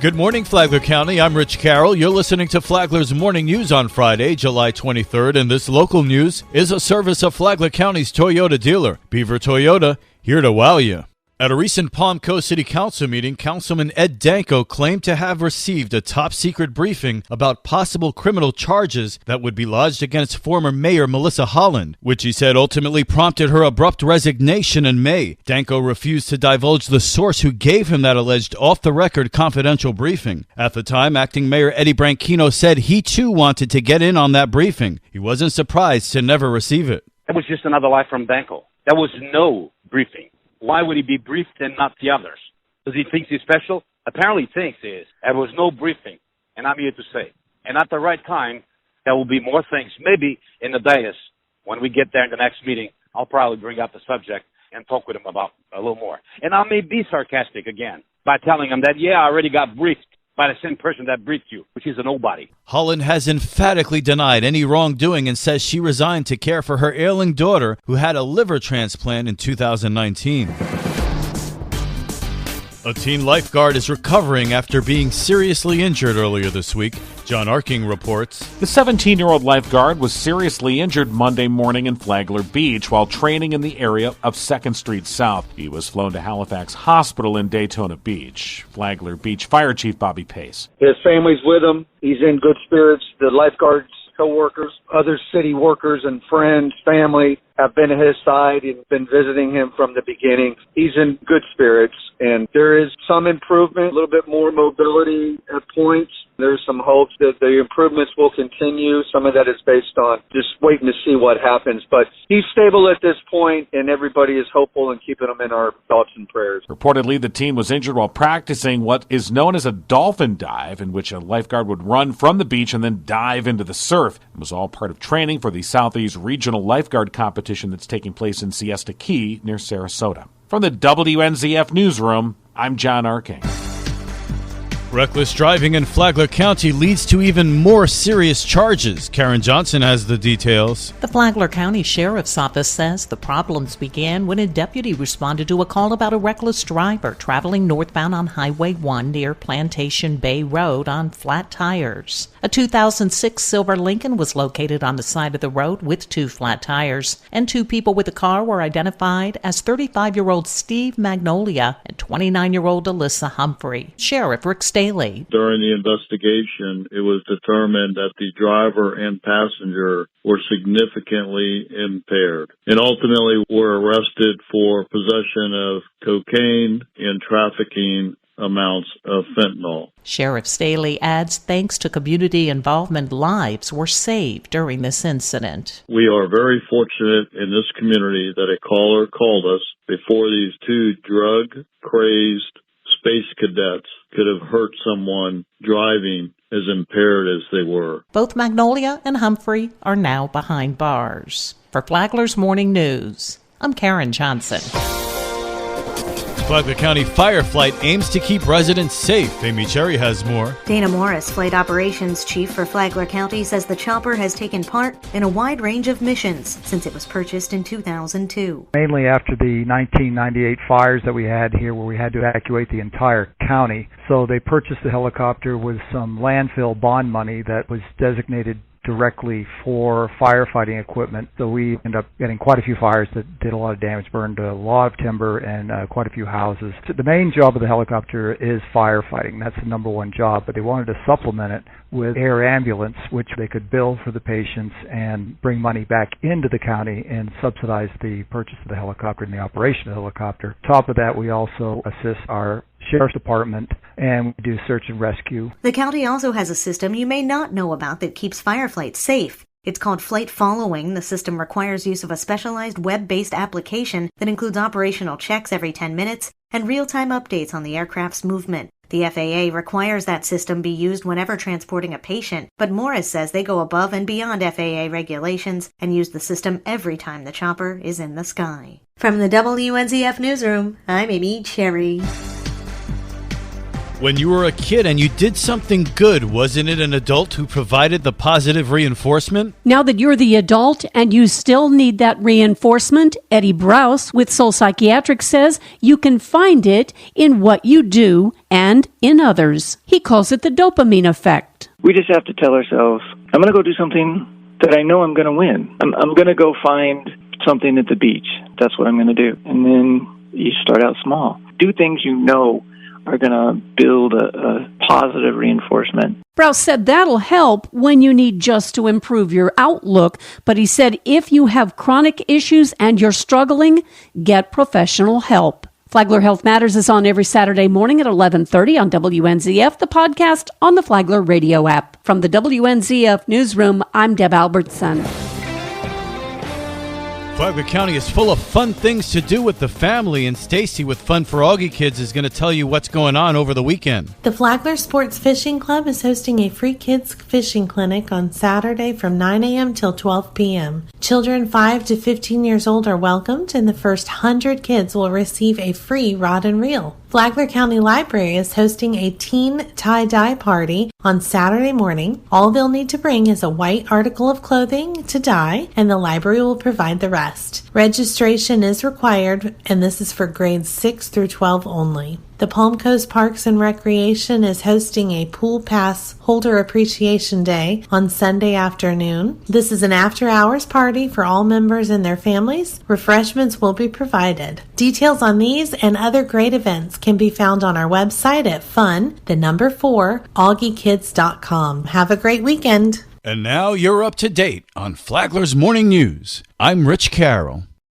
Good morning, Flagler County. I'm Rich Carroll. You're listening to Flagler's Morning News on Friday, July 23rd, and this local news is a service of Flagler County's Toyota dealer, Beaver Toyota, here to wow you. At a recent Palm Coast City Council meeting, Councilman Ed Danko claimed to have received a top-secret briefing about possible criminal charges that would be lodged against former Mayor Melissa Holland, which he said ultimately prompted her abrupt resignation in May. Danko refused to divulge the source who gave him that alleged off-the-record confidential briefing. At the time, Acting Mayor Eddie Branchino said he too wanted to get in on that briefing. He wasn't surprised to never receive it. That was just another lie from Danko. There was no briefing. Why would he be briefed and not the others? Does he think he's special? Apparently he thinks he is. There was no briefing, and I'm here to say. And at the right time, there will be more things. Maybe in the dais, when we get there in the next meeting, I'll probably bring up the subject and talk with him about a little more. And I may be sarcastic again by telling him that, I already got briefed by the same person that briefed you, which is a nobody. Holland has emphatically denied any wrongdoing and says she resigned to care for her ailing daughter who had a liver transplant in 2019. A teen lifeguard is recovering after being seriously injured earlier this week. John Arking reports. The 17-year-old lifeguard was seriously injured Monday morning in Flagler Beach while training in the area of 2nd Street South. He was flown to Halifax Hospital in Daytona Beach. Flagler Beach Fire Chief Bobby Pace. His family's with him. He's in good spirits. The lifeguards, co-workers, other city workers and friends, family have been at his side and been visiting him from the beginning. He's in good spirits, and there is some improvement, a little bit more mobility at points. There's some hopes that the improvements will continue. Some of that is based on just waiting to see what happens. But he's stable at this point, and everybody is hopeful and keeping him in our thoughts and prayers. Reportedly, the teen was injured while practicing what is known as a dolphin dive, in which a lifeguard would run from the beach and then dive into the surf. It was all part of training for the Southeast Regional Lifeguard Competition that's taking place in Siesta Key near Sarasota. From the WNZF Newsroom, I'm John Arking. Reckless driving in Flagler County leads to even more serious charges. Karen Johnson has the details. The Flagler County Sheriff's Office says the problems began when a deputy responded to a call about a reckless driver traveling northbound on Highway 1 near Plantation Bay Road on flat tires. A 2006 silver Lincoln was located on the side of the road with 2 flat tires, and 2 people with the car were identified as 35-year-old Steve Magnolia and 29-year-old Alyssa Humphrey. Sheriff Rick Staley. During the investigation, it was determined that the driver and passenger were significantly impaired and ultimately were arrested for possession of cocaine and trafficking amounts of fentanyl. Sheriff Staley adds thanks to community involvement, lives were saved during this incident. We are very fortunate in this community that a caller called us before these 2 drug-crazed space cadets could have hurt someone driving as impaired as they were. Both Magnolia and Humphrey are now behind bars. For Flagler's Morning News, I'm Karen Johnson. Flagler County Fireflight aims to keep residents safe. Amy Cherry has more. Dana Morris, Flight Operations Chief for Flagler County, says the chopper has taken part in a wide range of missions since it was purchased in 2002. Mainly after the 1998 fires that we had here where we had to evacuate the entire county. So they purchased the helicopter with some landfill bond money that was designated directly for firefighting equipment. So we ended up getting quite a few fires that did a lot of damage, burned a lot of timber and quite a few houses. So the main job of the helicopter is firefighting. That's the number one job, but they wanted to supplement it with air ambulance, which they could bill for the patients and bring money back into the county and subsidize the purchase of the helicopter and the operation of the helicopter. On top of that, we also assist our Sheriff's Department, and we do search and rescue. The county also has a system you may not know about that keeps fireflights safe. It's called Flight Following. The system requires use of a specialized web-based application that includes operational checks every 10 minutes and real-time updates on the aircraft's movement. The FAA requires that system be used whenever transporting a patient, but Morris says they go above and beyond FAA regulations and use the system every time the chopper is in the sky. From the WNZF Newsroom, I'm Amy Cherry. When you were a kid and you did something good, wasn't it an adult who provided the positive reinforcement? Now that you're the adult and you still need that reinforcement, Eddie Brous with Soul Psychiatric says you can find it in what you do and in others. He calls it the dopamine effect. We just have to tell ourselves, I'm going to go do something that I know I'm going to win. I'm going to go find something at the beach. That's what I'm going to do. And then you start out small. Do things you know are going to build a positive reinforcement. Brous said that'll help when you need just to improve your outlook, but he said if you have chronic issues and you're struggling, get professional help. Flagler Health Matters is on every Saturday morning at 11:30 on WNZF, the podcast on the Flagler radio app. From the WNZF newsroom, I'm Deb Albertson. Flagler County is full of fun things to do with the family, and Stacy with Fun for Augie Kids is going to tell you what's going on over the weekend. The Flagler Sports Fishing Club is hosting a free kids fishing clinic on Saturday from 9 a.m. till 12 p.m. Children 5 to 15 years old are welcomed, and the first 100 kids will receive a free rod and reel. Flagler County Library is hosting a teen tie-dye party on Saturday morning. All they'll need to bring is a white article of clothing to dye, and the library will provide the rest. Registration is required, and this is for grades 6 through 12 only. The Palm Coast Parks and Recreation is hosting a Pool Pass Holder Appreciation Day on Sunday afternoon. This is an after-hours party for all members and their families. Refreshments will be provided. Details on these and other great events can be found on our website at fun4augiekids.com. Have a great weekend. And now you're up to date on Flagler's Morning News. I'm Rich Carroll.